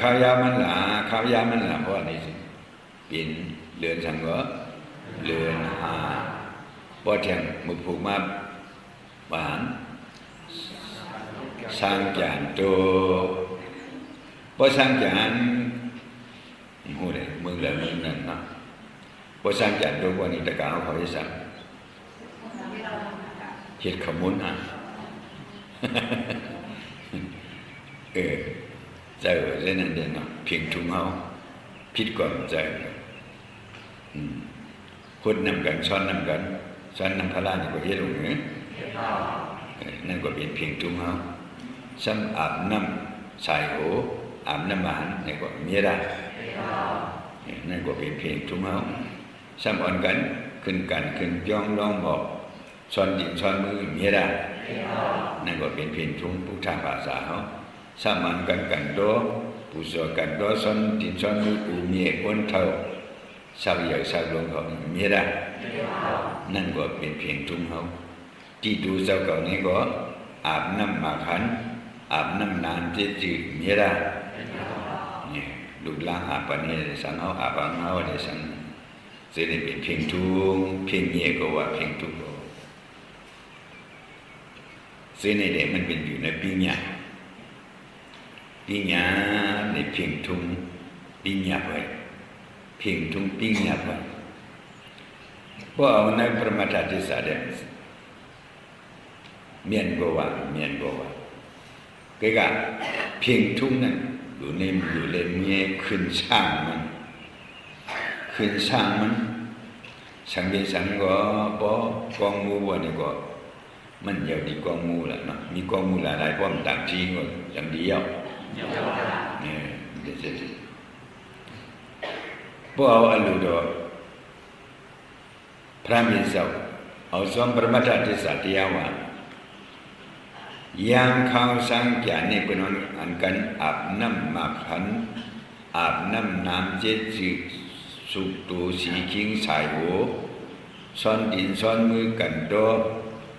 ข้าวยามันหลาข้าวยามันหลาเพราะนี่สิเป็นเรือนสังก็เรือนหาบ่เที่ยงมือผูกมาบานสร้างจานโตบ่สร้างจานฮู้ได้มึงแล้วมึงนั่นเนาะบ่สร้างจานโตบ่นี่ตะกาเขาสิสั่งเฮ็ดขมุนอ่ะเจ้าเรื่องนั้นเด่นเนาะเพียงทุ่งเฮาผิดความใจคนนำกันซ้อนนำกันซ้อนนำพลานี่ก็เฮ็ดลงเนี่ยนั่นก็เป็นเพียงทุ่งเฮาซ้ำอาบน้ำสายโหอาบน้ำหวานนี่ก็มีได้นั่นก็เป็นเพียงทุ่งเฮาซ้ำอ่อนกันขึ้นย่องร้องบอกซ้อนดินซ้อนมือมีได้นั่นก็เป็นเพียงทุ่งพุทธภาษาเฮาสามันกันโดผู้สอกันโดซ้อนดินซ้อนมืออูเมียอ้วนเท่าสักอย่างสักลงเขามีได้นั่นก็เป็นเพียงทุ่งเฮาที่ดูเจ้าเก่านี้ก็อาบน้ำหมากขันอาบน้ำนานจืดมีได้เนี่ยลูกหลานอาบปานนี้สังเฮาอาบเฮาได้สังจะได้เป็นเพียงทุ่งเพียงเมียก็ว่าเพียงทุ่งก็ซึ่งในเด็กมันเป็นอยู่ในปีญาในเพียงทุ่งปีญาไว้เพียงทุ่งปีญาไว้เพราะเอาในประมาทที่สาเดนเมียนโกวาก็กะเพียงทุ่งนั้นอยู่เลยเมียขึ้นช่างมันสังเกตสังก็ปอกองมูวันนี้ก็มันเยาวดีกองมูแหละเนาะมีกองมูหลายๆพร้อมต่างทีก็อย่างเดียวเนี่ยเดี๋ยวจะพวกเอาอลูดอพระมิตรเจ้าเอาสมประมาทที่สัตยาวายามข้าวสังแก่นี่เป็นอันกันอาบน้ำหมากขันอาบน้ำเจ็ดสิสุกตูสีคิงสายหัวซ้อนดินซ้อนมือกันโด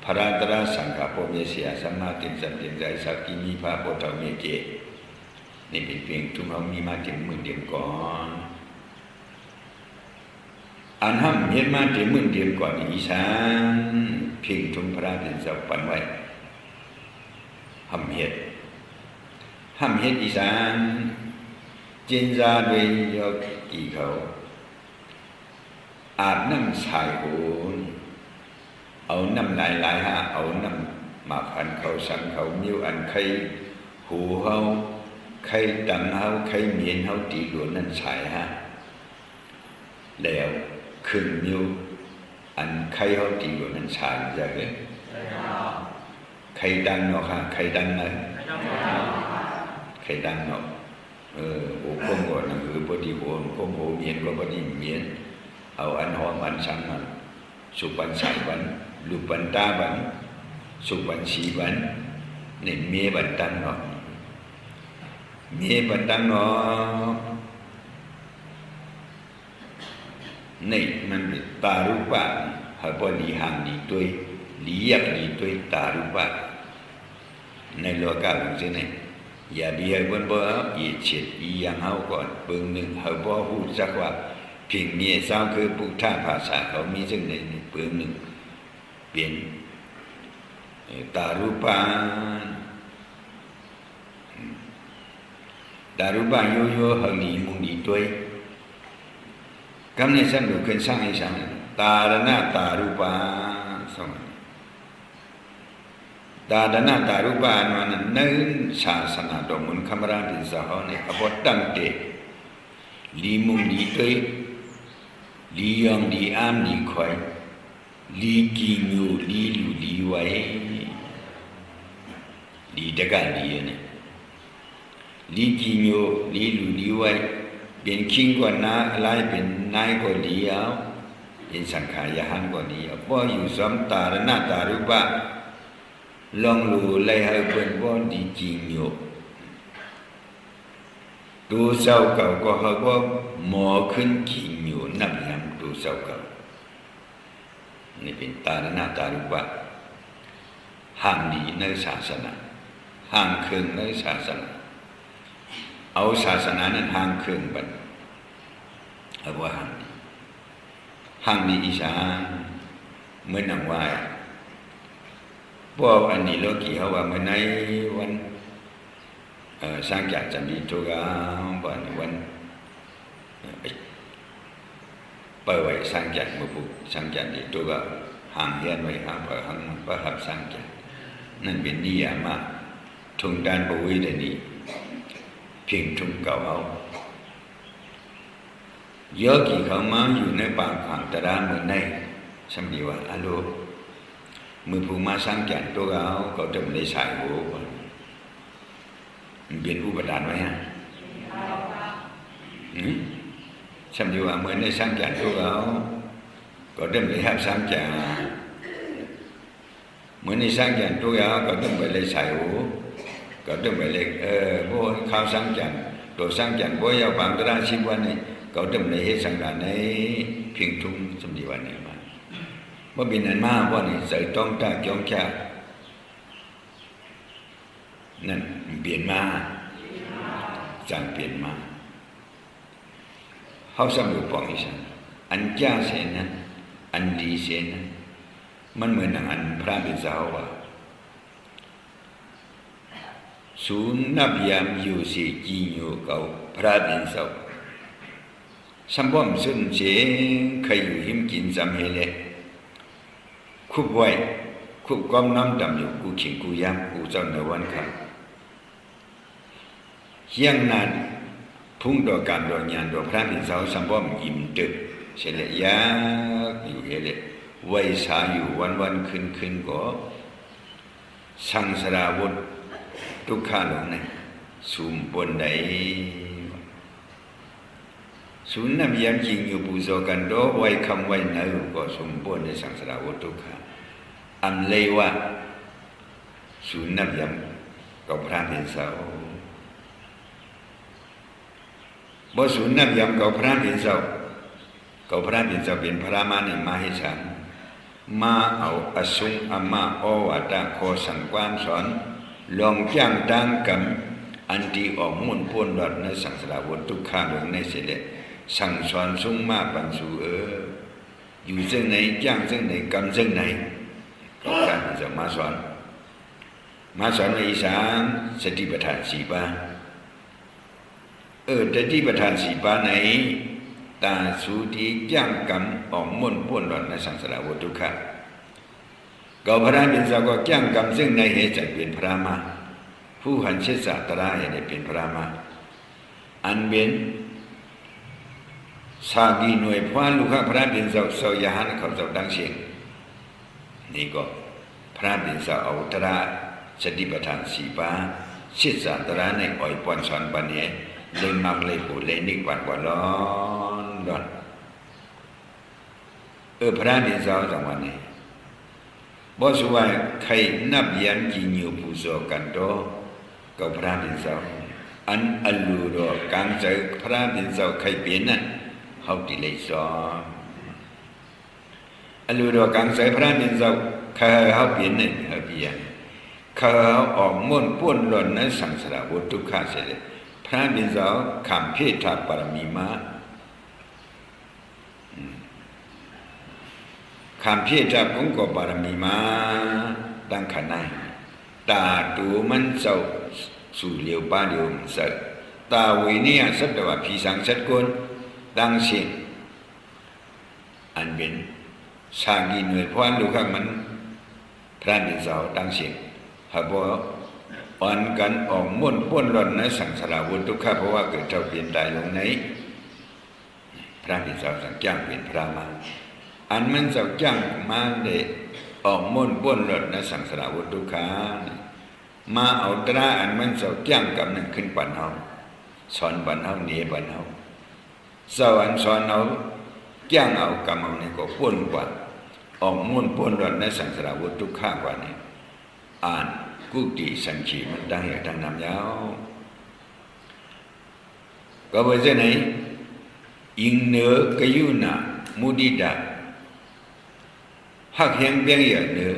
พระตราสังฆปเมเสียสัมมาติสันติใจสักกิมีพระโพธิ์เมเกนี่เป็นเพียงทุ่งเฮามีมาถึงหมื่นเดียมก่อนอันห้ำเฮ็ดมาถึงหมื่นเดียมก่อนอีสานเพียงทุ่งพระเป็นเจ้าปันไว้ห้ำเฮ็ดอีสานจินจาด้วยยกกี่เขาอาบน้ำชายโหนเอาน้ำหลายเอาน้ำหมากขันเขาสังเขามิ้วอันไข่หูเฮาไข่ตังเฮาไข่เมียนเฮาตีหลวนนั่นชายแล้วขึ้นมิ้วอันไข่เฮาตีหลวนนั่นชายจะเลยไข่ดังเนาะค่ะไข่ดังเลยไข่ดังเนาะโอ้คงก่อนนะคือพอดีโอนคงโอเมียนก็พอดีเมียนเอาอันหอมอันสังมันสุปันสายวันลูกบันตาบันสุบันสีบันนี่เมียบันตังเนาะนี่มันเป็นตารูปะหาพอดีห่างดีตัวลียักดีตัวตารูปะในโลกาของเจ้าเนี่ยอย่าดีให้บนบ่อีเฉียดอียังเฮาก่อนเบิ่งหนึ่งเฮาบ่ฮู้จักว่าเพียงเมียสาวคือพุทธภาษาเขามีซึ่งในเบิ่งหนึ่งเปลี่ยนตารูปะโยโย่หังดีมุงดีตัวกำเนิดสันดูขึ้นสร้างให้สังตาดนาตารูปะสมัยตาดนาตารูปะนั้นเนินศาสนาดมุนคำราดิสาวเนี่ยอภตั้งเตลีมุงดีตัวลียองลีอามลีคอยลีกิญญูลีลูลีไว้ลีตะกันลีเนี่ยลีกิญญูลีลูลีไว้เป็นคิงกว่านาอะไรเป็นนายก็ลีเอาเป็นสังขารยหันก็ลีเอาพออยู่สมตาดนาตารูปะลองรู้เลยให้เป็นบ่ดีกิญญูดูเจ้าเก่าก็เขาก็หมอขึ้นกิญญูนับยำดูเจ้าเก่านี่เป็นตาหน้าตารูปะห้ามดีในศาสนาห้ามคืนในศาสนา เอาศาสนานั้นห่างเครื่องบัดเอาว่าห่างมีอีสานเหมือนนังว่าพวกอันนี้โลกีเขาว่าเมื่อในวันสร้างจากจันดีทุกวันเปิดไว้สร้างจากมือผู้สร้างจากดีทุกห่างเฮียนไว้ห่างเปิดห่างประหับสร้างจากนั่นเป็นนิยามทุงด้านบวิเดนีเพียงทุงเก่าเอาเยอะกี่เขามาอยู่ในป่าขังตราเหมือนในสมดีว่าอโลมือผู้มาสร้างจากตัวเขาจะไม่ได้ใส่หัวมันเป็นอุปทานไว้ฮะสมดีว่าเหมือนในสร้างจากตัวเขาก็จะไม่ได้สร้างจากเหมือนในสร้างจากตัวเขาก็จะไม่ได้ใส่หัวก็จะไม่ได้พวกข้าวสร้างจากตัวสร้างจากพวกยาวบางตราชีวันนี้ก็จะไม่ได้สังการในเพียงทุ่งสมดีวันนี้มาว่าเป็นอันมากว่านี่ใส่ต้องตาจ้องชานั่นเปลี่ยนมาจางเปลี่ยนมาเขาสำรวจปองอีสันอันจ้าเสียนั้นอันดีเสียนั้นมันเหมือนอันพระบิดาว่าศูนย์นับยามอยู่สิจีนอยู่เก่าพระบิดาสัมพมสุนเสียใครอยู่หิมกินจำเฮเลคุบไว้คุบก้มน้ำดำอยู่กูขิงกูยามกูเจ้าในวันข้าเฮียงนั้นพุ่งดอกการดอกยานดอกพระบิดาสัมพมยิ้มตึกเฉลยยากอยู่เฮเลไว้สาอยู่วันขึ้นก็สังสารวัฏทุกข้าหลงในสุมปนใดศูนย์นับยามจริงอยู่ปูโซกันโดไว้คำไว้เนื้อก็สมบูรณ์ในสังสารวัฏทุกข์อันเลยว่าศูนย์นับยามกับพระเป็นเสาบ่ศูนย์นับยามกับพระเป็นเสากับพระเป็นเสาเป็นพระมาในมาให้ฉันมาเอาอสุงอามาโอวัตโคสังความสอนลองจ้างตั้งกรรมอันที่ออกมุ่นพ้นหลอดในสังสารวัฏทุกข์ลงในเสด็จสั่งสอนสุ่งมาปันสู่อยู่ซึ่งไหนจ้างซึ่งไหนกรรมซึ่งไหนก็การจะมาสอนในอีสานสติปัฏฐานสี่ปาแต่ที่ปัฏฐานสี่ปาไหนตาสูที่จ้างกรรมออกมุ่นพ้นหลอดในสังสารวัฏทุกข์ก็พระเป็นสาวก็จ้างกรรมซึ่งในเหตุจักเป็นพระมาผู้หันเชษตราเหตุเป็นพระมาอันเป็นสากีหน่วยพวานลูกพระบินเสายาหันเขาเจ้าดังเสียงนี่ก็พระบินเสาเอาตระสติปัฏฐานสี่ปาชิดสาตระในอ่อยปอนสอนปันเนี่ยเลยมักเลยปูเลยนิกวันกว่าร้อนพระบินเสาจังวันนี้บ่สุว่าใครนับยันจีนิวปูโซกันโตก็พระบินเสาอันอลูโรกังใจพระบินเสาใครเปลี่ยนนั่นเขาติเลยสอนอลูโรกังใจพระบินเสาเขาเปลี่ยนนั่นเขาเปลี่ยนเขาออกมุ่นป้วนหล่นนั้นสังสารวัฏทุกข์เสด็จพระบินเสาขำเพทาปรมีมาคำเพียรจากองค์กบารมีมาตั้งขันในตาตัวมันเจ้าสู่เหลียวป้าเหลียวสัตตาวิเนียสัตว์ผีสังสัตว์คนตั้งเสียงอันเป็นสากีหน่วยพวนลูกข้างมันพระบิดาตั้งเสียงหากว่าอ่อนกันออกมุ่นป้วนหล่นในสังสารวัฏทุกข์เพราะว่าเกิดเจ้าเปลี่ยนตายลงในพระบิดาสั่งจ้างเป็นพระมาอันมันเจ้าจ้างมาได้ออกมุ่นป้วนหล่นในสังสารวัฏทุกข์มาเอาตราอันมันเจ้าจ้างกับนั่นขึ้นปันเฮาสอนปันเฮาหนีปันเฮาสอนเอาจ้างเอากรรมเอานี่ก็ป้วนกว่าออกมุ่นป้วนหล่นในสังสารวัฏทุกข์กว่านี้อ่านกุฏิสังขีมันดังอย่างดังนำยาวก็เพราะฉะนั้นอิงเนื้อกยุณามุดิดาหักแห่งเบี้ยงอย่างเนื้อ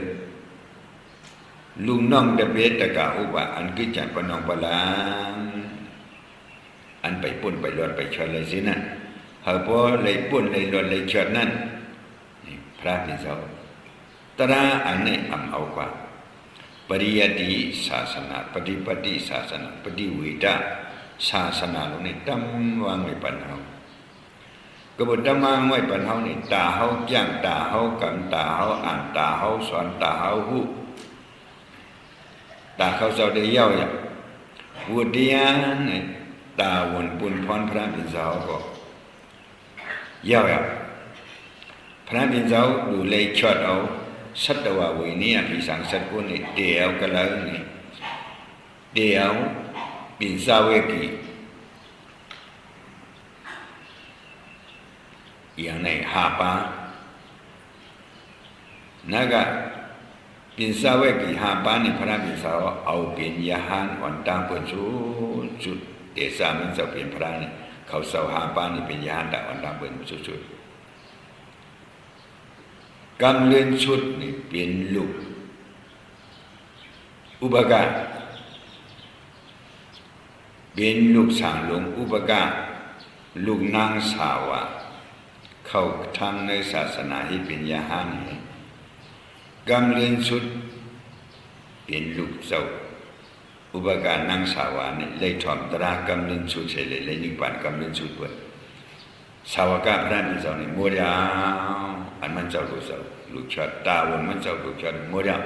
ลุงน้องตะเบตตะกะอุบะอันกิจจันปนองปลาง อันไปปุ่นไปรอดไปชดเลยสินั่นเฮาพอเลยปุ่นเลยรอดเลยชดนั่นพระเป็นเจ้าตระอันนี้เอากว่าปริยัติศาสนาปฏิปฏิศาสนาปฏิวิดาศาสนานี่ตั้มวางไว้ปัญหากบฏตั้มวางไว้ปัญหานี่ตาเฮาย่างตาเฮากำตาเฮาอ่านตาเฮาสอนตาเฮาฮู้ตาเขาเจ้าได้เย้าอย่างวุฒิยานนี่ตาวนปุนพรพระเป็นเจ้าก็เย้าอย่างพระเป็นเจ้าดูเลยชดเอาสัตววินีพิสังสัตกุนี่เดียวกันแล้วนี่เดียวเป็นสาวกีอย่างในหาปานักเป็นสาวกีหาปานี่พระเป็นสาวเอาเป็นยาหานวันตางเปิดชุดเดชามันจะเป็นพระนี่เขาสาวหาปานี่เป็นยาหานแต่วันตางเปิดชุดกำเลื่อนชุดนี่เป็นลูกอุปการเป็นลูกสางหลวงอุปการลูกนางสาวะเข้าทำในศาสนาที่เป็นยาหานกำเลื่อนชุดเป็นลูกเจ้าอุปการนางสาวะนี่เลยถอมตรากำเลื่อนชุดเฉยเลยนิพพานกำเลื่อนชุดเปิดสาวกาพระเป็นเจ้านี่มัวยาวอันมันเจ้าลูกเจ้าลูกชดตาวันมันเจ้าลูกชดมัวยาว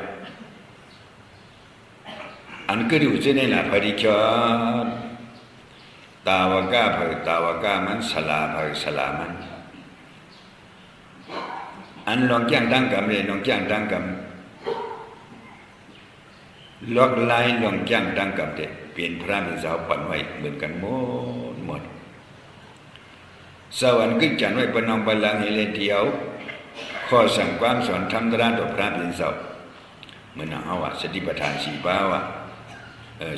อันก็ดูเจนี่แหละพอดีชดตาวกาพอตาวกามันสลาพอสลามันอันลองจ้างดังกับเลยลองจ้างดังกับลอกลายลองจ้างดังกับเด็กเปลี่ยนพระเป็นสาวปั่นไว้เหมือนกันหมดสวรรค์ขึ้นจันไว้ปนองบาลังเฮเลเดียวข้อสั่งความสอนธรรมด้านต่อพระเป็นสาวเหมือนเอาว่าสติปัฏฐานสี่บาวะ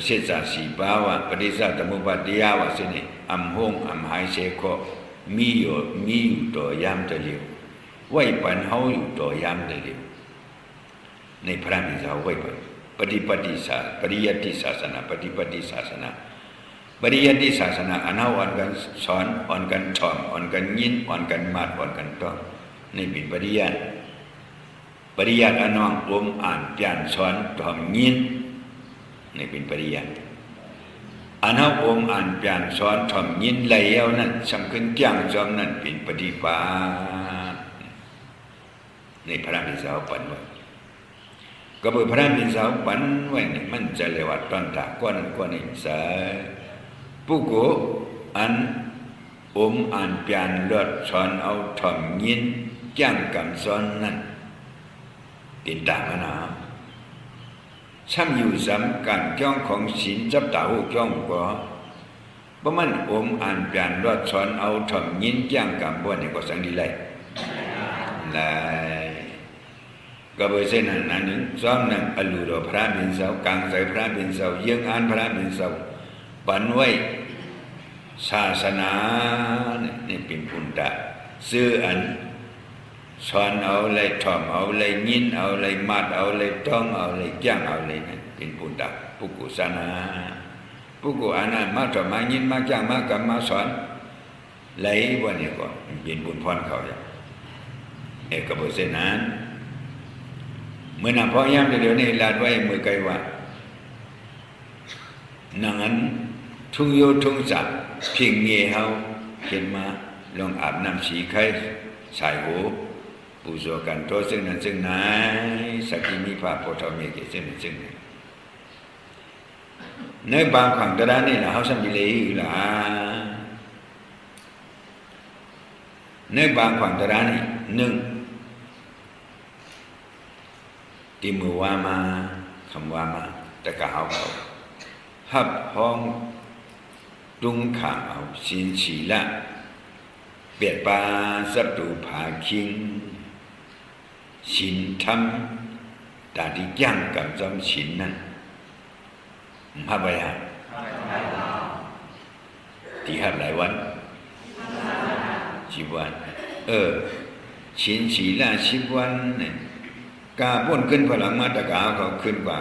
เสษาสี่บาวะปฏิสัตตมุปาทิยาวะสินี่อัมหงอัมหายเสโคมีอยู่ต่อยามตะเลียวไว้ปันเฮาอยู่ต่อยามตะเลียวในพระเป็นสาวไว้ปฏิปฏิศาสปริยัติศาสนาปฏิปฏิศาสนาปริยัติศาสนาอันเอาอ่อนกันสอนอ่อนกันถ่อมอ่อนกันยินอ่อนกันมาดอ่อนกันต้องนี่เป็นปริยัติอันน้องอมอ่านเปลี่ยนสอนถ่อมยินนี่เป็นปริยัติอันเอาอมอ่านเปลี่ยนสอนถ่อมยินแล้วนั่นสำคัญจ้างจอมนั่นเป็นปฏิบัตินี่พระเป็นสาวปันไว้ก็เปิดพระเป็นสาวปันไว้นี่มันจะเรียกว่าตอนตาก้อนนี่สาผู้โกอันอมอ่านเปลี่ยนเลือดสอนเอาถ่อมยินจ้างกำสอนนั่นเป็นตามนาช่ำอยู่สำการจ้องของศีลจับตาหูจ้องก็เพราะมันอมอ่านเปลี่ยนเลือดสอนเอาถ่อมยินจ้างกำบ่นี่ก็สังดีเลยก็เบอร์เส้นนั้นหนึ่งซ้อมนั่งอลูโรพระบินเสากลางใส่พระบินเสาเยื้องอ่านพระบินเสาปันไว้ศาสนานี่เป็นพุทธะซื้ออันสอนเอาเลยถ่อมเอาเลยยินเอาเลยมัดเอาเลยต้องเอาเลยจ้างเอาเลยนั่นเป็นพุทธะปุกุสนาปุกุอานันมาถ่อมมายินมาจ้างมากรรมมาสอนไหลวันนี้ก็เป็นบุญพรเขาอย่างก็เบอร์เส้นนั้นเมื่อนำพ่อยามเดี๋ยวนี้ลาดไว้มือไกลว่านั้นทุ่งโยทุ่งจับเพียงเงี้ยเฮาเห็นมาลองอาบน้ำสีไข่สายหูปูโซกันโตซึ่งนั้นซึ่งไหนสักที่มีพระโพธิ์เมฆซึ่งนั้นซึ่งในบางขังตระนี่นะเฮาสัมบิเลยล่ะในบางขังตระนี่หนึ่งที่มือว่ามาคำว่ามาแต่ก็เอาเขาหับห้องดุงขางเอาสินฉีละเบียดปาสัตตุภาคิงสินทำตาที่ย่างกับจอมสินนั่นหับไปฮะที่หับหลายวัน10 วันสินฉีละ10 วันเนี่ยกาพ้นขึ้นพลังมาตะกาเขาขึ้นกว่า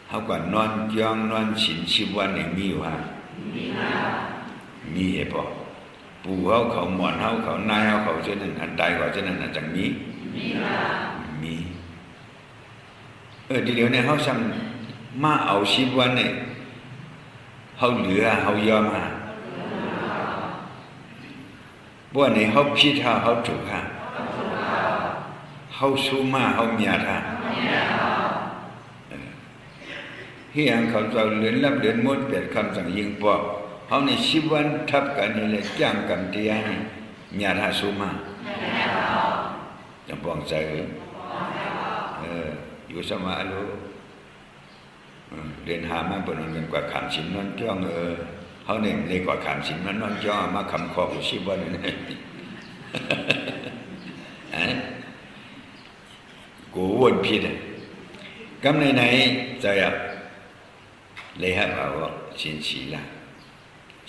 เขากว่านอนยองนอนฉิน10 วันอย่างนี้ว่า มีเหตุผลปู่เขาหมอนเขานายเขาเช่นนั้นอันตายกว่าเช่นนั้นอันจังมีมีเดี๋ยวนี้เขาซ้ำมาเอาชีวิตเนี่ยเขาเหลือเขายอมว่าในเขาพิจารเขาถูกเขาสู้มาเขาเมียท่าเฮียงเขาจะเลือนรับเลือนมดเปลี่ยนคำสั่งยิงปอกเขาในชีวิตทับกันนี่เลยจ้างกันเตียนี่เมียท่าสู้มาจะปองใจอยู่สมาโลเรียนหามาเปิดเงินกว่าขามสินนั่นจ้องเขาเนี่ยเลยกว่าขามสินนั่นจ้องมาคำคออุชิบันนี่กูวนผิดกำในไหนใจเลยฮะเอาชินสีละ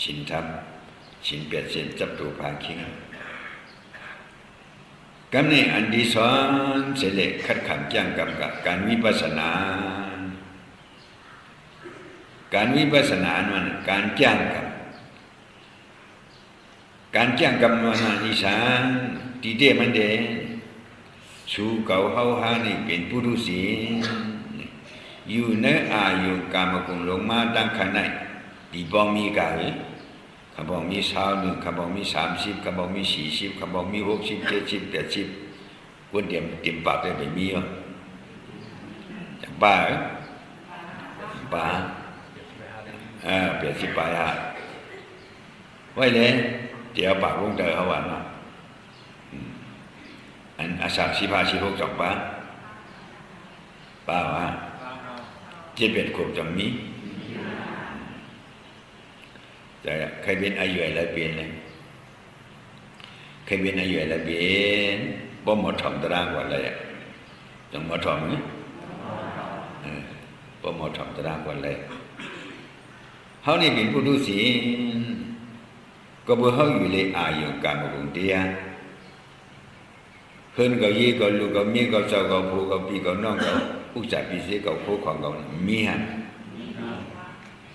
ชินทับชินเปียดเส้นจับตัวพาคิงกำในอันดีสอนเสเลขัดขันจ้างกับการวิปัสสนาการวิปัสสนามันการจ้างกับมันนิสานตีเดมันเดสู่เก่าเฮาหานี่เป็นปุถุสีอยู่ในอายุกามกุลลงมาตั้งขันไหนดีบองมีกาขบองมี21ขบองมี30ขบองมี40ขบองมี60 70 80คนเดียมเต็มปากได้ไปมีอ่ะจังบ้าบ้าเปลี่ยนสิบไปไว้เลยเดี๋ยวปากลงเตอเขาวันเนาะอันอาสา15 16จบป้าว่า71 ขวบจังมีแต่ใครเป็นอายุอะไรเปลี่ยนเลยใครเป็นอายุอะไรเปลี่ยนบ่หมดถ่อมตารางกว่าอะไรจังหมดถ่อมนี่บ่หมดถ่อมตารางกว่าอะไรเขานี่เป็นผู้ดูศีลก็บ่เขาอยู่ในอายุการมกุฎเตียเพิ่นก็ยี่ก็ลูกก็เมียก็เจ้าก็ผู้ก็พี่ก็น้องก็อุจจาระพิเศษก็ผู้ของก็มีฮะ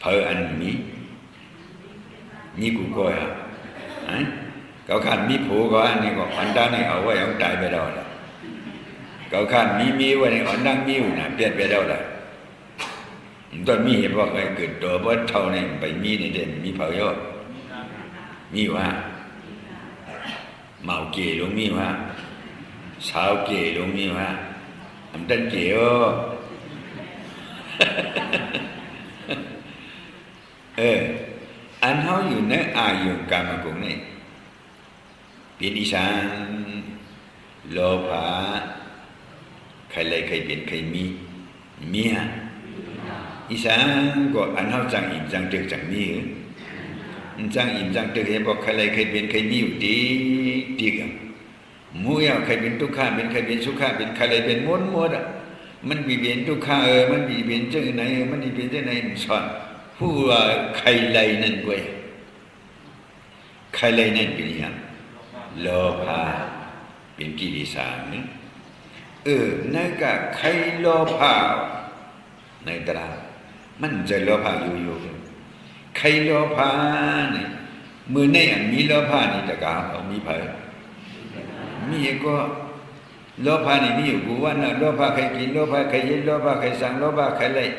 เพออันมีกูก็ฮะเขาขาดมีผู้ก็อันนี้ก็อันด้านนี้เอาไว้เอาตายไปแล้วล่ะเขาขาดมีไว้ในอันดังมีอยู่น่ะเปลี่ยนไปแล้วล่ะตอนมีเหตุว่าเกิดตัวบ่เท่านี้ไปมีในเด่นมีเผายอดมีว่าเมาเกลงมีว่าสาวเกลงมีว่าอันดันเกลอันเขาอยู่ในอายุกามกุลนี่เป็นอีสานโลภะใครเลยใครเป็นใครมีฮะอีสานก็อันเขาจังอิ่มจังตึกจังมีจังอิ่มจังตึกเห็นบอกใครเลยใครเป็นใครมีอยู่ดีกันมูยใครเป็นทุกข์เป็นใครเป็นสุขเป็นใครเลยเป็นหมดมันบีเบียนทุกข์มันบีเบียนเจ้าไหนมันบีเบียนเจ้าไหนสอนผู้ว่าใครเลยนั่นกวยใครเลยนั่นเป็นอย่างโลภะเป็นกิเลสนั่นนั่นก็ใครโลภะในตรามันจะโลภะอยู่ใครโลภะนี่มือในอันมีโลภะนี่ตะกาเอามีเผยมีก็โลภะนี่มีอยู่กูว่านะโลภะใครกินโลภะใครเย็นโลภะใครสั่งโลภะใครเลย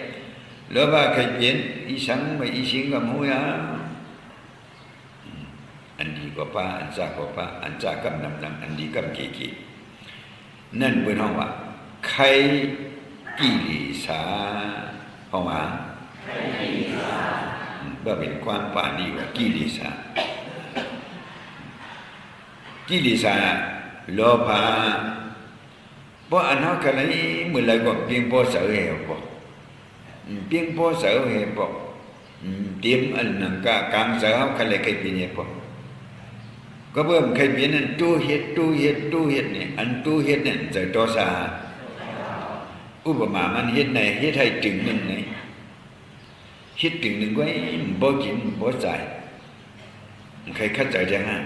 โลภะใครเปลี่ยนอีสังไม่อีสิงกับมูยาอันดีกว่าป้าอันจากกว่าป้าอันจากกับนำอันดีกับเกนั่นเป็นห้องว่าใครกิเลสห้องว่าว่าเป็นความป่าดีกว่ากิเลสโลภะเพราะอันนั้นก็เลยเมื่อไรก็เพียงพอเสือเหรอเพียงพอเสือเหรอเตรียมอันนั้นก็กางเสือเขาใครเลยใครเป็นเหรอก็เบิ่มใครเป็นนั่นตู้เฮ็ดเนี่ยอันตู้เฮ็ดเนี่ยจะโตซาอุปมามันเฮ็ดในเฮ็ดให้ถึงนึงในเฮ็ดถึงนึงไว้บ่กินบ่จ่ายใครเข้าใจจังฮะ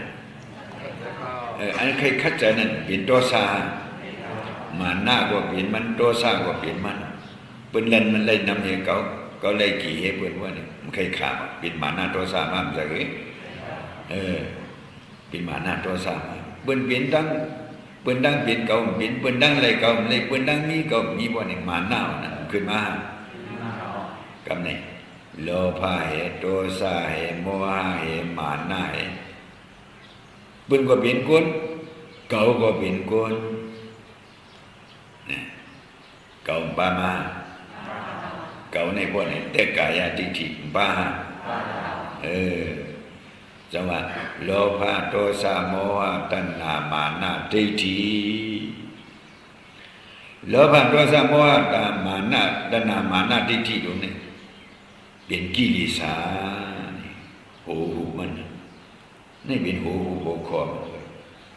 อันใครเข้าใจนั่นเป็นโตซามาหน้าก็เปลี่ยนมันโตซาก็เปลี่ยนมันเปิ้นเล่นมันเลยนำให้เขาเลยกี่เฮ็ดเปิ้นว่านี่มันใครขาเป็นมาหน้าโตซามามันจะเฮ้ เป็นมานะโทสะเปิ้นเป็นดังเป็นเก่าเป็นเปิ้นดังอะไรเก่าเลยเปิ้นดังมีเก่ามีบ่นี่มานะนั่นขึ้นมากับนี่โลภะเหตุโทสะเหตุโมหะเหตุมานะเหตุเปิ้นก็เป็นคนเก่าก็เป็นคนเก่าปามาเก่าในพวกนี้แต่กายทิฏฐิบ้าจังหวะโลภะโทสะโมหะตัณหามานะทิฏฐิโลภะโทสะโมหะตัณหามานะทิฏฐิตรงนี้เป็นกิเลสโหมันนี่เป็นโหคอมัน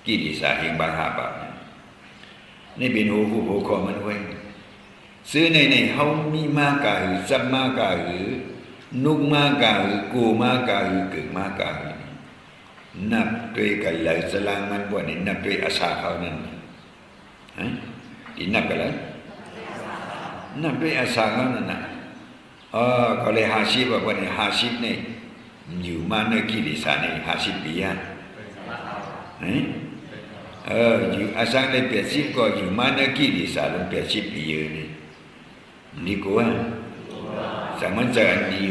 กิเลสแห่งบาหะบาปนี่เป็นโหคอมันไว้ซื้อในเฮามีมากะหือสัมมากะหือนุกมากะหือกูมากะหือเกิดมากะหือนับด้วยกันเลยสลางมันบ่นี่นับด้วยอาสาเขานั่นอีนับกันแล้วนับด้วยอาสาเขานั่นน่ะก็เลย50ว่านี่50นี่อยู่มาในกิเลสนี่50ปีอยู่อาสาใน80ก็อยู่มาในกิเลสลง80ปีนี่นี่ก็สังมันจะอันนี้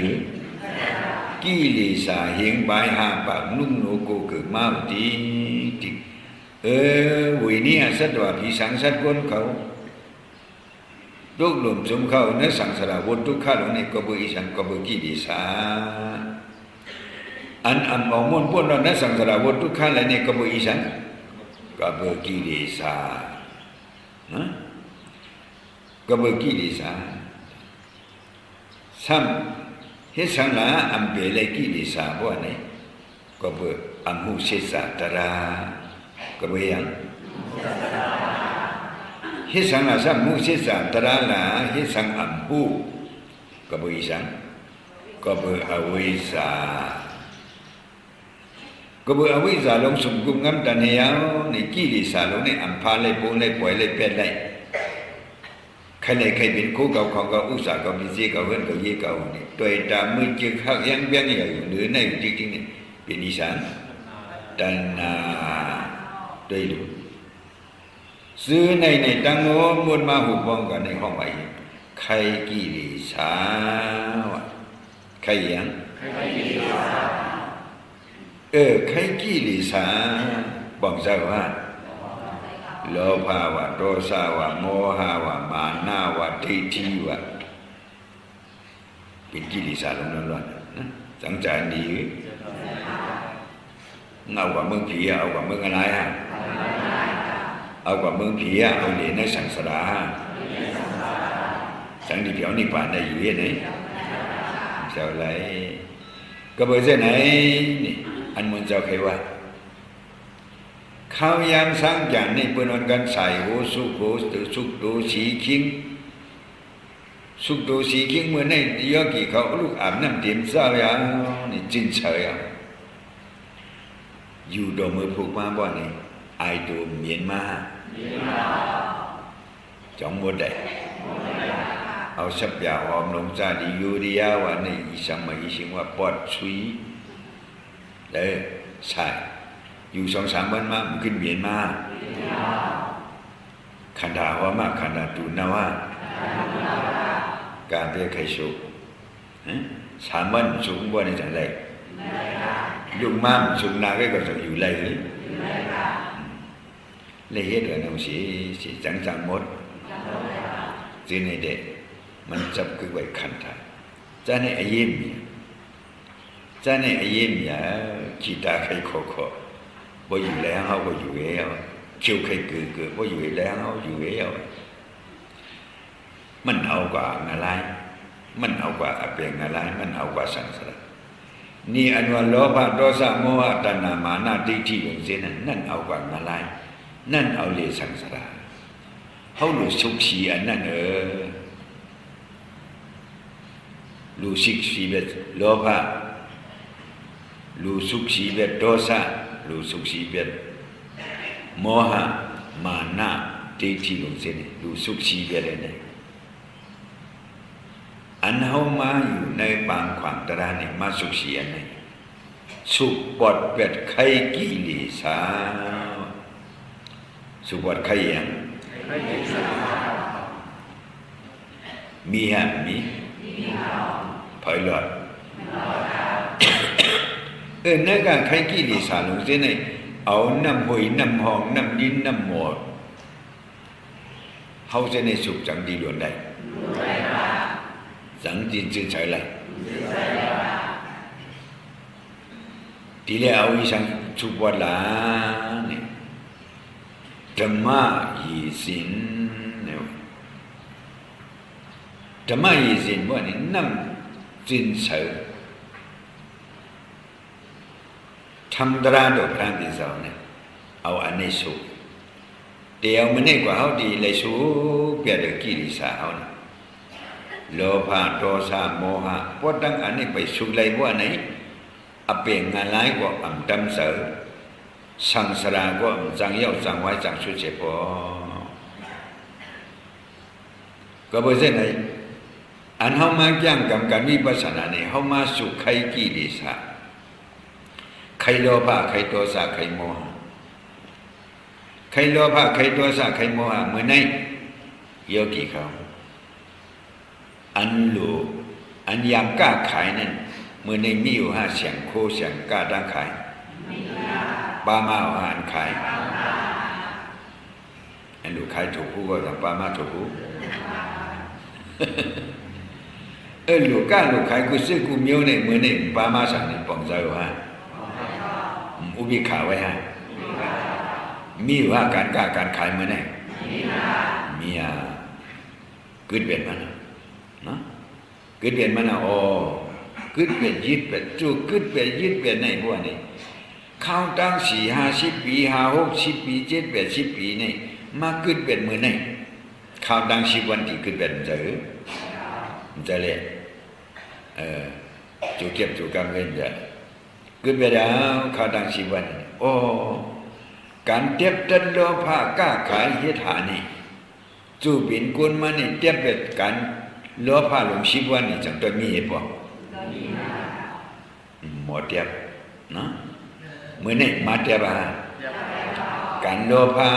กิเลสเห็นบายหาปากนุ่งโนโกเกิดมาดีวินี่สัตว์ว่าผีสังสัตว์คนเขาทุกหลุมสมเขาเนื้อสังสารวัฏทุกข้าลงในกบอิสังกบกิเลสอันออกมนพ้นเราเนื้อสังสารวัฏทุกข้าเลยในกบอิสังกบกิเลสกบกิเลสซ้ำเฮสังลาอัมเปเลกิเลสบ่ไหนกบอัมหุเสสะตรากบยังเฮสังลาซ้ำมุเสสะตราลาเฮสังอัมหุกบอิสังกบอวิสากบอวิสาลงสุกุมงำตันเหียวในกิเลสลงในอัมพาเลยปุเลยปล่อยเลยเปลี่ยนเลยใครเป็นคู่เก่าของเก่าอุตสาหกรรมที่เก่าเฮือนเก่าเย่เก่านี่ตัวตามือจึกหักยังเบี้ยงอยู่หรือในจริงๆนี่เป็นอีสานตัณหาด้วยดูซื้อในตั้งโน้มวนมาหุบบ้องกันในห้องไว้ใครกิเลสใครยังใครกิเลสบอกซะว่าโลภะวะโทสะวะโมหะวะมานะวะทิฏฐิวะเป็นกิเลสล้วนๆนะสังจารดีเอากว่าเมืองผีเอากว่าเมืองอะไรเอากว่าเมืองผีเอาเหรียญในสังสารสังดิเปียวนิพพานได้อยู่ไหนเจ้าไรก็เบอร์เส้นไหนนี่อันมันเจ้าใครว่าเขายังสร้างอย่างนี้เพื่อนกันใส่โหสุขโหสุขโตสีคิงสุขโตสีคิงเมื่อในยอกี่เขาลูกอาบน้ำเต็มเศร้าอย่างนี่จินเฉยอยู่ดอมือผูกมาบ่นี่ไอตัวเมียนมาจังหมดได้เอาสับยาหอมลงจาดียูริยาวันนี้อีสัมมาอีสิงว่าปอดชุยเลยใช่อยู่2-3 วันมาขึ้นเมียนมาขันดาว่ามาขันดาตูนาวาการเรียกใครสุก3 วันสุกบ่ในจังไรยุ่งมากสุกนาก็จะอยู่ไรเลยเหตุเรื่องสิจังหมดจีในเด็กมันจับคือไว้ขันดาจะในอายิมอย่าขีตาใครขอบ่อยู่แล้วเฮาบ่อยู่แล้วเขียวใครเกิดบ่อยู่แล้วเฮาอยู่แล้วมันเอากว่าอะไรมันเอากว่าอเปียงอะไรมันเอากว่าสังสารนี่อันว่าโลภะโทสะโมหะตัณหามานะทิฏฐิของเส้นนั่นเอากว่าอะไรนั่นเอาเลยสังสารเฮารู้สุขสีอันนั้นรู้สุขสีแบบโลภะรู้สุขสีแบบโทสะรู้สุขสีแบบโมหะมานะทิฏฐิของเส้นรู้สุขสีแบบอะไรอันเฮามาอยู่ในบางขวางตรานี่มาสุขสีอันไหน สุปอดเป็ดไข่กิเลสาสุปอดไข่ยังมีฮะมีพอยหลอดนั่นก็ไข่กิเลสาลงเส้นไหนเอาน้ำหอยน้ำหองน้ำดินน้ำหมดเขาจะในสุขจังดีล้วนได้สังจินจึงใช้ไรทีแรกเอาอีสังสุบวลาเนี่ยธรรมะยีสินเนี่ยธรรมะยีสินว่านี่นั่งจินเสอทำตราดอกพระติสาวเนี่ยเอาอันนี้สุเดี๋ยวมันนี่กว่าเขาดีเลยสุเปียดกิริสาเอาเนี่ยโลภะโทสะโมหะพวกตั้งอันนี้ไปสุเลยว่าไหนอเปลี่ยนงานร้ายกว่าอ่ำดำเสือสังสารก็จังเย้าจังไว้จังชุดเจ็บปอก็เพราะฉะนั้นอันเขามาย่างกับการวิปัสสนาเนี่ยเขามาสุขใครกิเลสะใครโลภะใครโทสะใครโมหะใครโลภะใครโทสะใครโมหะเมื่อไหร่โยกีเขาอันรู้อันยังกล้าขายนั่นเมื่อในมีอยู่5เสียงโคเสียงกล้าดังขายปามาอาหารขายอันรู้ขายถูกผู้ก็ต้องปามาถูกผู้รู้กล้ารู้ขายกูซื้อกูเมียวในเมื่อในปามาสั่งในปองใจว่าอุบิขาไว้ฮะมีว่าการกล้าการขายเมื่อไหร่มีกึศเบียดมันนะกึศเบียดมันโอ้กึศเบียดยึดเบียดจู่กึศเบียดยึดเบียดในพวกนี้เข้าตั้ง4-50 ปี50-60 ปี70-80 ปีนี่มากึศเบียดเมื่อไหร่เข้าตั้ง10 วันที่กึศเบียดจะเลยจู่เก็บจู่กำเงินจะกึศเบียดเข้าตั้ง10 วันโอ้การเทียบตันโลภะกล้าขายเหตุหานี่จู่เป็นคนมานี่เทียบเป็นการโลภะลง10 วันนี่จังตัวมีเหตุบ่หมดเทียบนะเมื่อนี่มาเทียบการโลภะ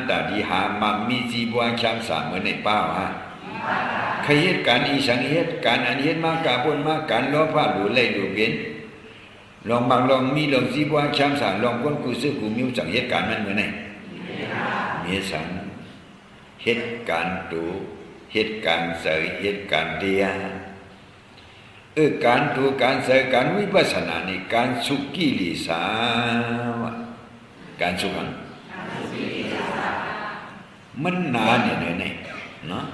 ตาดีหามามีจีบวงช้ำสามเมื่อนี่เป้าใครเหตุการอีสังเหตุการอันเหตุมากาบนมาการโลภะหลุดเลยหลุดเบียนลองบางลองมีลองจีบวงช้ำสามลองคนกูซื้อกูมิวจังเหตุการมันเมื่อนี่มีสังเหตุการตูเหตุการเสยเหตุการเดียการดูการเสยการวิปัสสนานี่การสุกิเลสาการสุขังมันนานเนี่ยเนาะ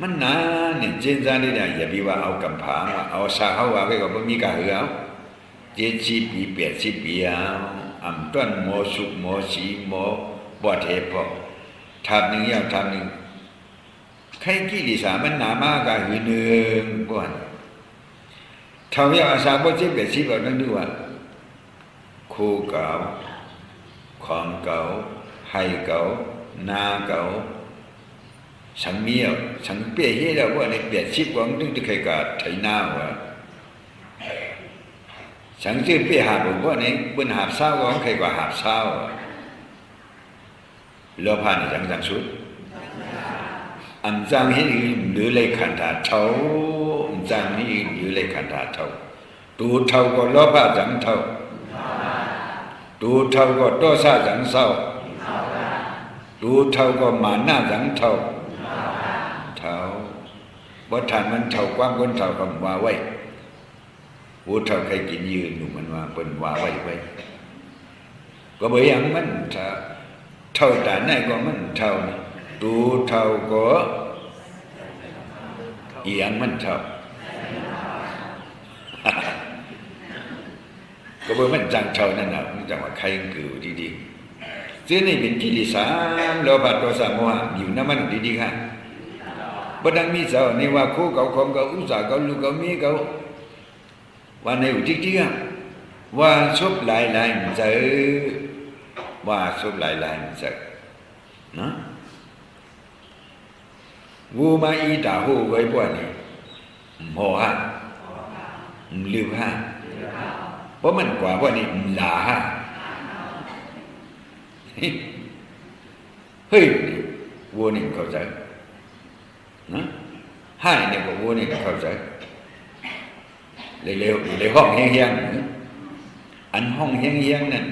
มันนานเนี่ยเจนจานี่เนี่ยอย่าพี่ว่าเอากำผางว่าเอาสาเขาว่าไว้ก็บ่มีกะหือเอา70 ปี80 ปีเอาอำต้นโมสุโมสีโมบ่เทพอทำนึงยาวทำนึงใครกิเลสามันหนามากกะหือนึงบ่เท่านี้อาสาบ่เจ็บแบบสิบ่นั่นดูว่าคู่เก่าของเก่าให้เก่านาเก่าสังเมียวสังเปียเฮ็ดแล้วว่าใน80กว่านึงที่ใครก็ไถนาว่าสังชื่อเปียหาบ่ว่าในเปิ้นหาบเช้าของใครก็หาบเช้าโลภะนี่จังสุดอันจังเฮ็ดหรือเลยขันธาเท่าจังนี้อยู่เลยขันธาเท่าตูเท่าก็โลภะจังเท่าตูเท่าก็โทสะจังเศร้าตูเท่าก็มานะจังเท่าเท่าบ่ทันมันเท่าความคนเท่าคำว่าไว้ผู้เท่าใครกินยืนอยู่มันว่าเปิ้นว่าไว้ก็บ่อย่างมันเท่าแต่ไหนก็มันเท่าตูเท่าก็อีหยังมันเท่าก็บ่มันจังเท่านั่นน่ะมันจังว่าใครคือดีๆซึ่งนี่เป็นกิเลสโลภะโทสะโมหะอยู่นำมันดีๆค่ะบ่ดังมีเจ้านี่ว่าคู่เก่าของเก่าอุตสาหเก่าลูกเก่าเมียเก่าว่าในอุทิศว่าชบหลายๆมันเจอว่าชบหลายๆมันเจอนะวูมาอีตาหูไว้บ่นี่โมหะลืมฮะ เพราะมันกว่าว่านี่ลาเฮ้ยวัวนี่เข้าใจนะให้เนี่ยก็วัวนี่เข้าใจเร็วๆเลยห้องเฮียงๆอันห้องเฮียงๆนั่น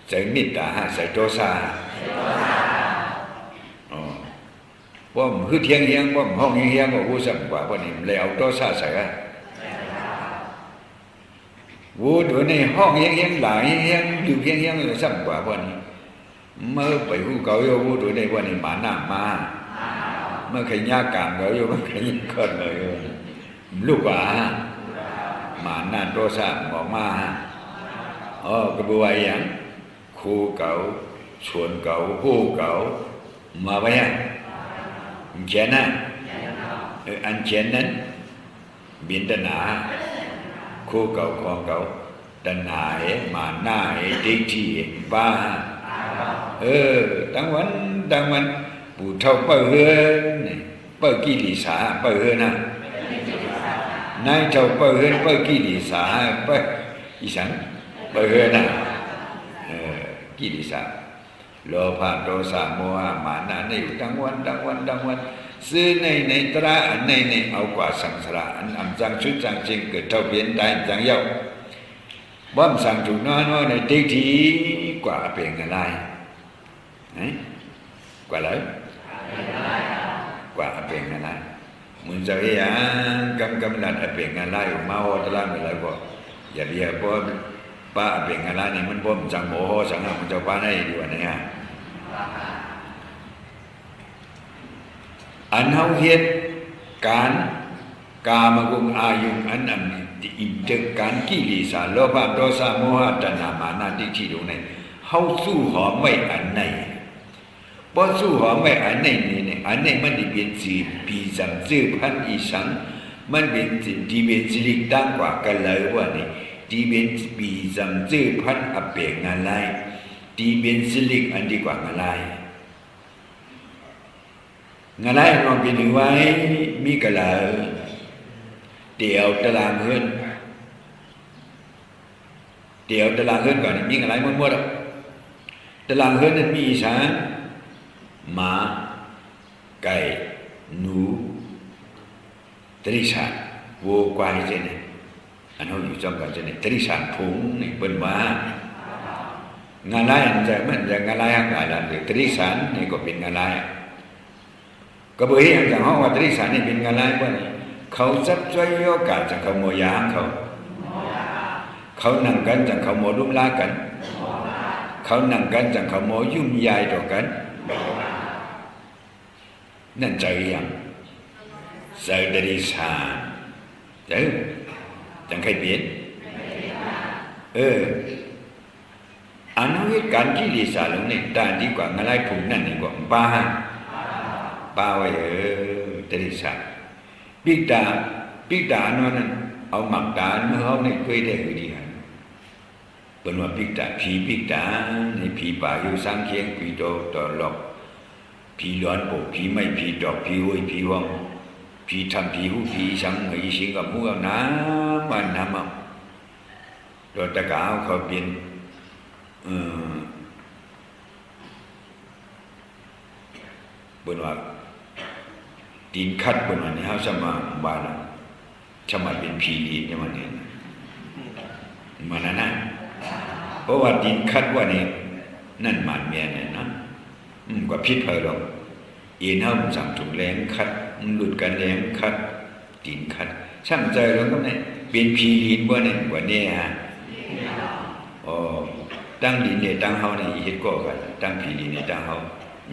ใส่มิตรใส่โตซาว่ามันคือเฮียงว่ามันห้องเฮียงว่าวัวสัมกว่าว่านี่เลยเอาโตซาใส่วัวตัวนี้ห้องเฮียงหลายเฮียงอยู่เฮียงเลยสัมกว่าว่านี่เมื่อไปหูเก่าโยวัวตัวนี้ว่านี่หมาหน้ามาเมื่อใครยากกามเก่าโยมันใครยิ่งคนเลยลูกว่าหมาหน้าโตซาบอกมากระบวยอย่างครูเก่าชวนเก่าผู้เก่ามาไว้ฮะเขียนนะอันเขียนนั้นบินตนาครูเก่าของเก่าตัณหามาหน้าทิฏฐิบ้าตั้งวันปู่เท่าเปิดเฮือนเปิดกิริสาเปิดเฮือนนะนายเท่าเปิดเฮือนเปิดกิริสาเปิดอีสังเปิดเฮือนนะกิริสาโลภะโทสะโมหะมานะในอยู่ทั้งวันซื้อในตระอันในเอากว่าสังสารอันอำจังชุดจังจริงเกิดเท่าเปลี่ยนได้จังเย้าบ่มสั่งถูกน้อยในทิฏฐิกว่าเป็นอะไรกว่าเลยกว่าเป็นอะไรมึงจะเฮียกำนัดเป็นอะไรมาโหตระไม่เลยก็อย่าเรียกว่าป้าเป็นอะไรนี่มันบ่มจังโมโหสังหารมันจะป้าได้ดีกว่านี่ฮะอันเฮาเฮ็ดการกามกุงอายุอันนั้นอินเตการกิเลสโลภะโทสะโมหะตัณหามานะทิฏฐิตรงไหนเฮาสู้หอมไม่อันไหนบ่สู้หอมไม่อันไหนนี่อันไหนมันเป็นสิปีจังซื่อพันอีสังมันเป็นสิที่เป็นสิริตั้งกว่ากันเลยว่านี่ที่เป็นปีจังซื่อพันอเปงอะไรที่เป็นสิริอันดีกว่าอะไรอะไรลองเป็นไว้มีกะลาเดี๋ยวตารางเฮือนก่อนมีอะไรหมดตารางเฮือนนั้นมีช้างหมาไก่หนูตริษานวัวควายเจนี่อันเขาอยู่จอมกันเจนี่ตริษานผงนี่เป็นว่างานไรอันจะมันจะงานไรอะไรตริษานนี่ก็เป็นงานไรก็เบื่ออย่างจากห้องวัดตริษานนี่เป็นงานไรว่าเขาจับใจโยกาจากเขาโมยาเขานั่งกันจากเขาโมลุ่มลากันเขานั่งกันจากเขาโมยุ่งยายต่อกันนั่นใจยังใจตริษานเจ้าจังใครเปลี่ยนอันนั้นการกิเลสลงนี่ตาดีกว่างานไรผุนนั่นดีกว่าป้าไว้ตริษานปิกตานั้นเอาหมักตาเมื่อเขาในคุยได้คือดีฮะเป็นว่าปิกตาในผีป่าอยู่สังเคียงผีโตต่อหลอกผีร้อนโปผีไม่ผีดอกผีห้วยผีวังผีทำผีหูผีสังไอ้สิงกับหัวน้ำมันน้ำเอาโดนตะกาวเขาเปลี่ยนเป็นว่าดินคัดบนวันนี้เขาสมาบาลสมาเป็นผีดินใช่ไหมเนี่ยมันนั่นเพราะว่าดินคัดว่านี่นั่นมันเมียเนี่ยนะกว่าพิษเพลิงอินเขาสั่งถุงแรงคัดหลุดกันแรงคัดดินคัดช่างใจแล้วก็เนี่ยเป็นผีดินว่าเนี่ยกว่านี้ฮะตั้งดินเนี่ยตั้งเขาเนี่ยเฮ็ดก่อกันตั้งผีดินเนี่ยตั้งเขา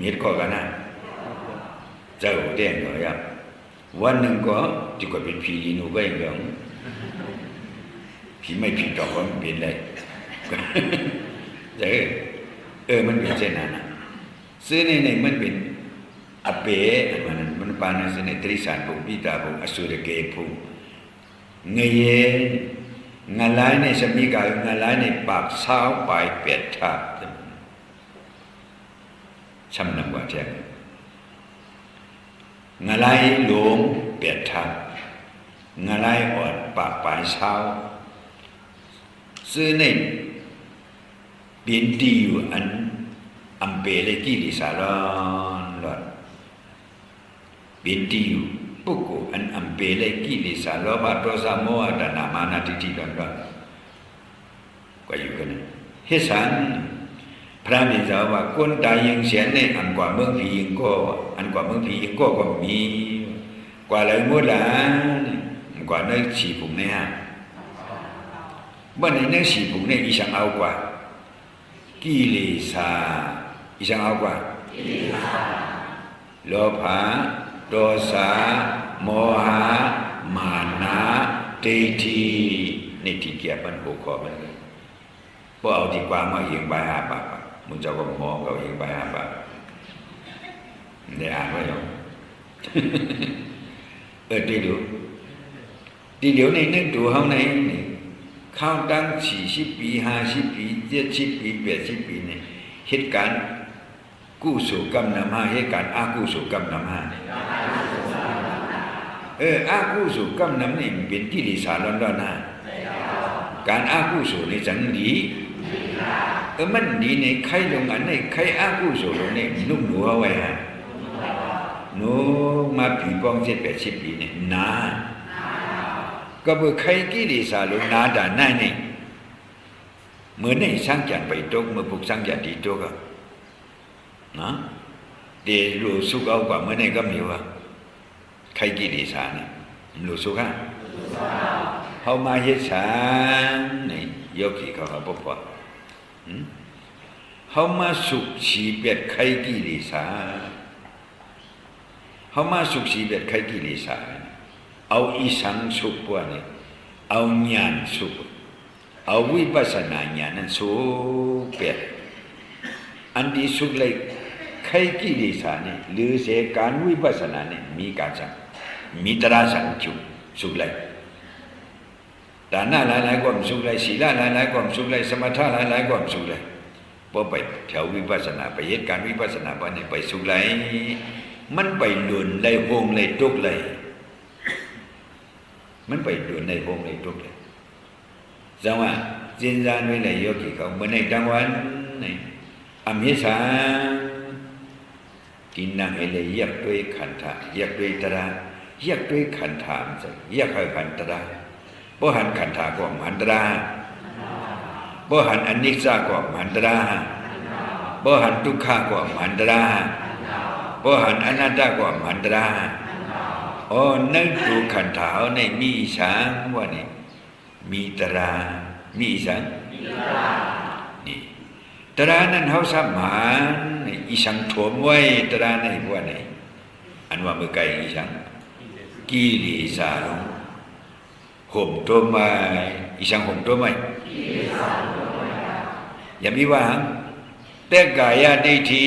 เฮ็ดก่อกันนะเจ้าเด่นหน่อยวันหนึ่งก็ที่ก็เป็นผีดินหัวก็ยังแบบผีไม่ผีดอกว่ามันเป็นไรมันเป็นเช่นนั้นซึ่งในมันเป็นอเปมันปานาสเนตริสานภูปิตาภูอสุรเกภูเงยงานไล่ในสมิกางานไล่ในปากเช้าปลายเปียดทับช้ำน้ำกว่าแจ้งงานไล่หลงเปียดทับ งาไลอดปากปลายเช้าซื้อในเปลี่ยนดีอยู่อันอัมเปเลยกิริสาลอนหลอดเปลี่ยนดีอยู่ปุกโกอันอัมเปเลยกิริสาโลภะโทสะโมหะตัณหามานะทิฏฐิหลอนก็อยู่กันเฮสันพระมิตรว่าคนตายยังเสียในอันกว่าเมืองผียิงก็มีกว่าเลยมุดละกว่าในฉีผงในห้างเมื่อในฉีผงในอีสังเอากว่ากิเลสาอีสังเอากว่าโลภะโทสะโมหะมานะทิฏฐินี่ที่เกี่ยวมันหัวข้อมันพวกเอาที่กว่ามาเอียงใบหาปากมึงจะก็มองเราเอียงใบหาปากได้อ่านไว้ยังดีเดี๋ยวในนึกดูเฮาในนี่เข้าตั้ง40 ปี50 ปี70 ปี80 ปีนี่เหตุการณ์กุศลกรรมนำมาเหตุการณ์อกุศลกรรมนำมาอกุศลกรรมนำนี่เป็นกิเลสร้อนๆนะการอกุศลนี่จังดีมันดีในใครลงอันในใครอกุศลลงนี่นุ่มหนูเอาไว้ฮะหนูมาผีปอง70 ปีนี่นาก็เมื่อใครกิเลสลงนาด่านนั่นนี่เหมือนในสร้างจันไปตกเมื่อพวกสร้างจันดีตกอ่ะนะเดี๋ยวรู้สุขเอากว่าเมื่อในก็มีว่าใครกิเลสนี่รู้สุขอ่ะเขามาเฮ็ดสารนี่ยกขี้เขาบอกว่าเขามาสุขชีเบ็ดใครกิเลสเขามาสุขชีเบ็ดใครกิเลสเอาอีสังสุขว่านี่เอาญาณสุขเอาวิปัสสนาญาณนั้นสุขเบ็ดอันที่สุขเลยใครกิเลสนี่หรือเสการวิปัสสนานี่มีการสั่งมีตราสั่งจุสุขเลยฐานะหลายๆความสุขเลยศีลหลายๆความสุขเลยสมถะหลายๆความสุขเลยพอไปแถววิปัสสนาไปเหตุการวิปัสสนาไปนี่ไปสุขเลยมันไปหลุนเลยโฮงเลยทุกเลยมันไปหลุนเลยโฮงเลยทุกเลยจังว่าจินจานไว้เลยโยกีเขาเมื่อในจังหวันนี่อมิสากินนั่งให้เลยแยกด้วยขันธะแยกด้วยตระแยกด้วยขันธะมันจะแยกให้ขันตระบ่หันขันธะก็มันตระบ่หันอนิจจก็มันตระบ่หันทุกขก็มันตระบ่หันอนัตตก็มันตระนึกดูขันธะในมีสังว่านี่มีตระมีสังนี่ตระนั้นเฮาสมานอีสังถ่วมไว้ตระในว่านี่อันว่าเมื่อไกลอีสังกิเลสลงห่มตัวใหม่อีสังห่มตัวใหม่อย่ามีว่าแต่กายทิฏฐิ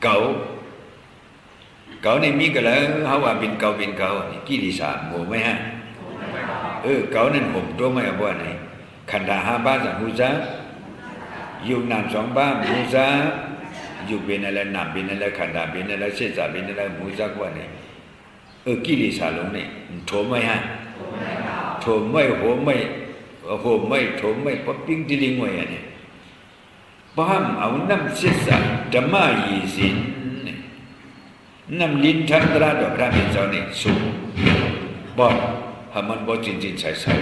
เก่านี่มีก็แล้วเฮาว่าเป็นเก่ากิเลสโมไหมฮะเก่านั้นห่มตัวใหม่บ่ไหนขันธะ5 บ้านสังหูจักอยู่นาม2 บ้านหูจักอยู่เป็นอะไรนามเป็นอะไรขันธะเป็นอะไรเสสะเป็นอะไรหูจักว่าไหนกิเลสลงนี่โถมไหมฮะโถมไม่โหมไม่โถมไม่ปะปิ้งดิลิงไว้อันนี้ป้ามเอาน้ำเสสะธรรมะยีสินน้ำลิ้นทันตราดอกพระมิตรเจ้านี่สุขบอดให้มันบอดจริงๆใส่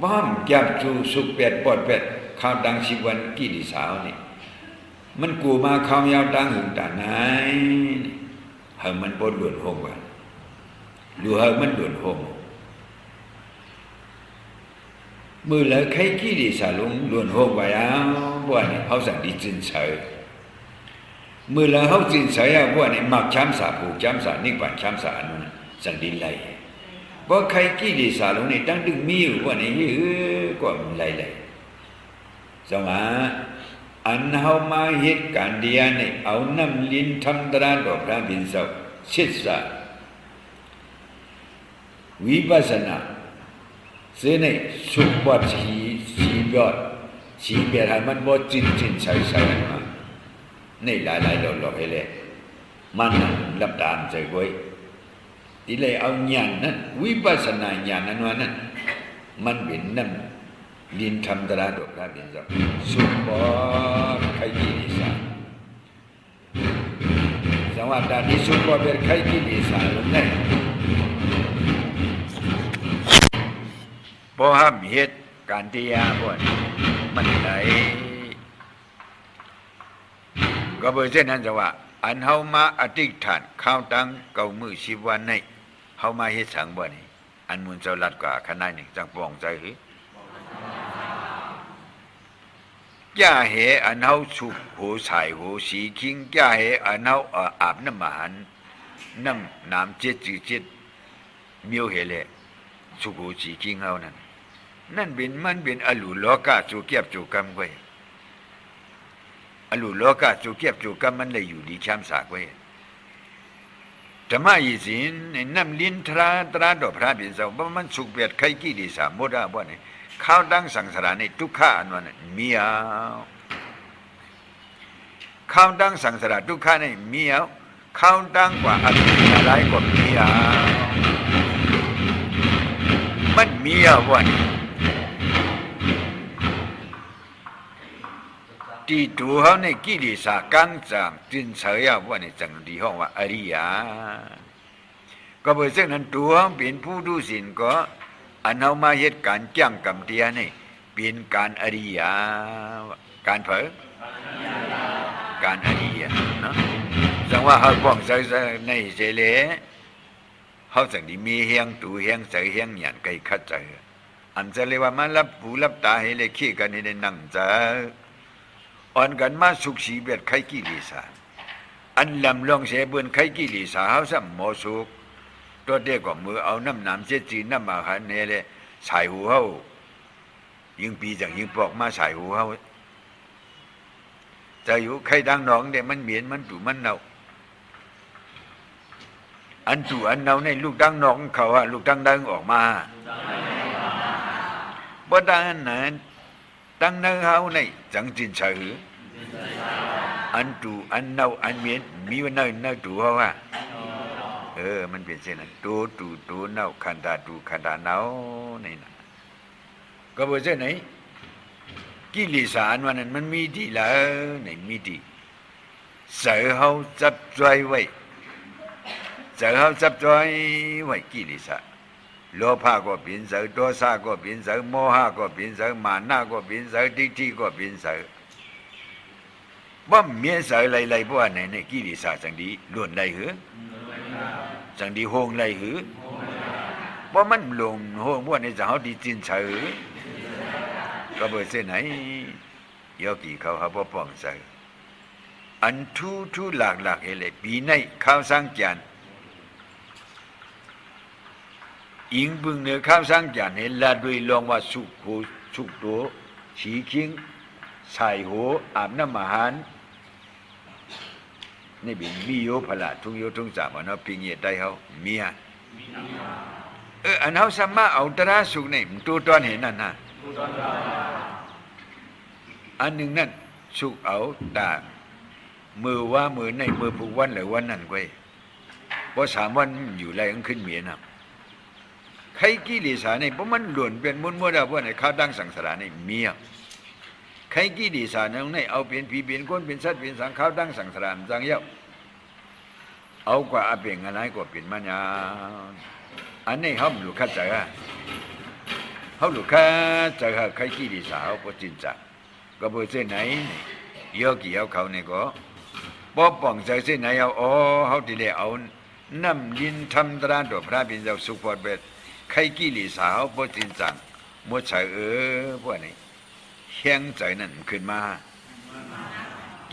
บ้ามจับจูสุขเป็ดปอดเป็ดข้าวดังชีวันกี่ดีสาวนี่มันกูมาข้าวยาวดังหึงตาไหนให้มันบอดหลวนหงวันหรือให้มันหลวนหงมือละใครกี่ดีสาลงหลวนหงไว้เอาบ่นี่เขาสั่งดีจินเฉยมือละเขาจินเฉยบ่นี่มักช้ำสาผูกช้ำสานิพพานช้ำสานั่นสั่งดินไหลบ่ใครกี่ดีสาลงนี่ตั้งดึงมีอยู่บ่นี่ก็ไหลสมาอันเฮามาเหตุการณ์เดียวนี่เอาน้ำลิ้นทำตราดอกพระบิณฑบาตศึกษาวิปัสสนาเสียในสุขบอดชีบอดชีเบียดให้มันบอดจินใส่มาในหลายๆดอกให้เลยมันรับตามใจไว้ ทีเลยเอาญาณนั้นวิปัสสนาญาณนั้นมันเป็นนั่นลินธรรมตระดอกพระเป็นสัพสุปอไขกิเลสสังวาตาดิสุปอเปิดไขกิเลสลงได้พอห้ามเหตุการที่ยาพวกมันไหนก็เบอร์เช่นนั้นจะว่าอันเฮามาอธิษฐานข้าวตังเก่ามือชีวันในเฮามาเฮ็ดสังบ่นี่อันมุนเจ้าลัดกว่าขนาดนี้จังปองใจหือย่าเหอันเฮาสุกโหสายโหสีคิงอย่าเหอันเฮาอาบน้ำมหันน้ำเจ็ดจืดเจ็ดเมียวเหเลยสุกโหสีคิงเฮานั่นเป็นมันเป็นอลุโลกะจูเกียบจูกรรมไว้อลุโลกะจูเกียบจูกรรมมันเลยอยู่ดีช้ำสากไว้ธรรมะอีสินน้ำลิ้นตราดอกพระเป็นเจ้าบ่มันสุกเบียดไข่กี่ดีสามหมดอ่ะบ่นี่ข้าวดังสังสารในทุกข้าอันนั้นมีเอาข้าวดังสังสารทุกข้าในมีเอาข้าวดังกว่าอะไรก็มีเอามันมีเอาบ่นี่ที่ตัวเขาในกิเลสกังจังจินเสียว่าในจังที่ห้องว่าอริยะก็เพราะฉะนั้นตัวเป็นผู้ดูสินก็อันเอามาเหตุการจ้างกรรมเตียนี่เป็นการอริยะการเผยการอริยะเนาะจังว่าเขาป้องใจในเสเลเขาสังที่มีเฮียงตูเฮียงใส่เฮียงหยันไก่ขัดใจอันจะเรียกว่ามันรับหูรับตาให้เลยขี้กันให้ได้นั่งใจอ่อนกันมาสุขสีเบียดไขกิเลสอันลำลองเสียเบือนไขกิเลสเขาสัมโมสุขตัวเด็กก็มือเอาน้ำเจ็ดจีน้ำมาขันเนี่ยเลยใส่หูเขายิงปีจากยิงปอกมาใส่หูเขาจะอยู่ไข่ดังหนองเดี๋ยมันเหมียนมันตู่มันเน่าอันตู่อันเน่าในลูกดังหนองเขาอะลูกดังออกมาบ่ดังนั้นดังเน่าเขาในจังจินเฉยอันตู่อันเน่าอันเหมียนมีวันเน่าตู่เขาอะมันเป็นเช่นนั้นตัวเน่าขันดาตูขันดาเน่านี่นะก็บอกเช่นไหนกิเลสอันวันนั้นมันมีที่แล้วไหนมีที่เสือเขาจับใจไว้เสือเขาจับใจไว้กิเลสโลภะก็เป็นเสือโทสะก็เป็นเสือโมหะก็เป็นเสือมานะก็เป็นเสือทิฏฐิก็เป็นเสือว่าเมียเสือไรพวกไหนกิเลสจังดีล้วนไรเหรอจังดีโฮงไรหือว่ามันลงโฮงพวกนี้จะเขาดีจินเฉยก็เบอร์เส้นไหนยอกี่เขาเขาป้องใส่อันทุหลักเฮเลยปีในข้าวสร้างจานอิงบึงเนื้อข้าวสร้างจานเห็นละด้วยลองว่าสุกโตฉีคิงใส่หัวอาบน้ำมหันนี่เป็นมีโยพละทุงโยทุงสามอันนั้นพิงเยได้เขาเมียอันเขาสามารถเอาตระสุกนี่ตัวตอนเห็นนั่นนะอันหนึ่งนั่นสุกเอาตามือว่ามือในมือผูกวันหรือวันนั่นไว้เพราะ3 วันอยู่ไรก็ขึ้นเมียนะใครกิเลสนี่เพราะมันหล่นเป็นมุนมัวดาวว่าในข้าวดังสังสารนี่เมียใครกี่ดีสารนั่นในเอาเป็นผีเป็นคนเป็นสัตว์เป็นสังขารดังสังสารจังเยอะเอากว่าอาเปงอะไรก็เป็นมัญญาอันนี้เขาหลุดขัดใจเขาหลุดขัดใจใครกี่ดีสาวก็จินจักก็เบอร์เส้นไหนเยอะกี่เอาเขาเนี่ยก็ป้องใจเส้นไหนเอาเขาทีเดียวเอาน้ำยินทำตราดอกพระเป็นเจ้าสุขปอดเบ็ดใครกี่ดีสาวก็จินจักหมดใจพวกนี้แข็งใจนั่นขึ้นมา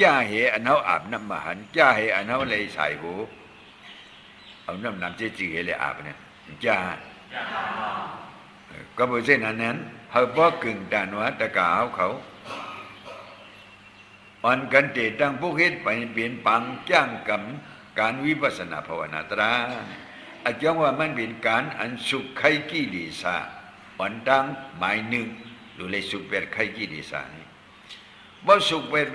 จ้าเหอันเขาอาบน้ำมหันจ้าเหอันเขาเลยใส่หูเอาน้ำเจ๊จีเลยอาบเนี่ยจ้าก็บอกเช่นนั้นเขาบอกกึ่งด่านวัตกาเขาอ่อนกันเตตั้งพวกเฮ็ดไปเปลี่ยนปังจ้างกรรมการวิปัสสนาภาวนาตราอาจารย์ว่ามันเป็นการอันสุขไข่กิเลสอ่อนดังหมายหนึ่งดูเลยสุขแบบไข่กิเลสนี่บ่สุขแบบ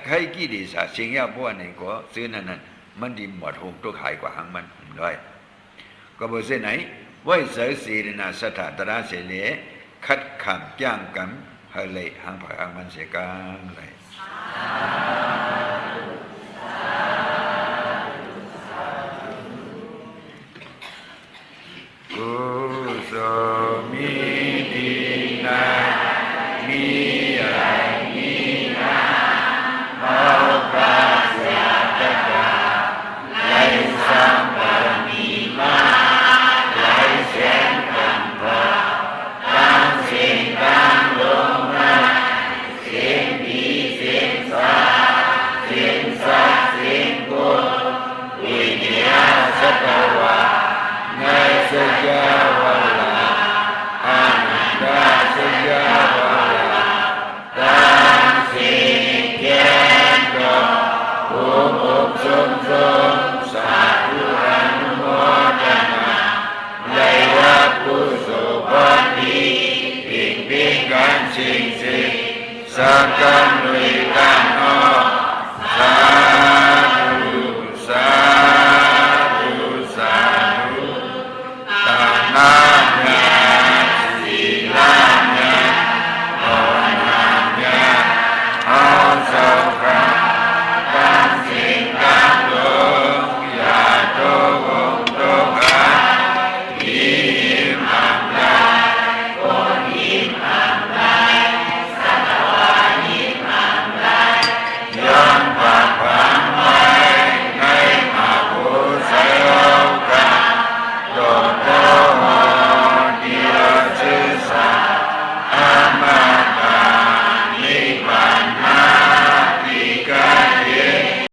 ไข่กิเลสสิ่งอย่างพวกนี้ก็ซื้อนั่นมันดีหมดหงตัวขายกว่าหางมันร้อย ก็บ่เส้นไหนไว้เสสีนาสัทธะตระเสเลคัดขับย่างกันเฮเลยหังผามันเสกังเลยกุศลมีดีนามีอะไรมีนาเอาพระเสียตะกาไหลสัมปมีมาไหลเสียงกันพอตั้งเสียงตั้งลงมาเสียงดีเสียงสาเสียงสัตเสียงโกวิญญาณสัตวะในสัจวะลาอานันดาสัจวะลาตั้งเสียงแก่ดอกภูมิสมสมสาธุอนุโมทนาได้รับกุศลผลดีปิดปิงกันสิ่งสิ่งสักกันด้วยกันออกสา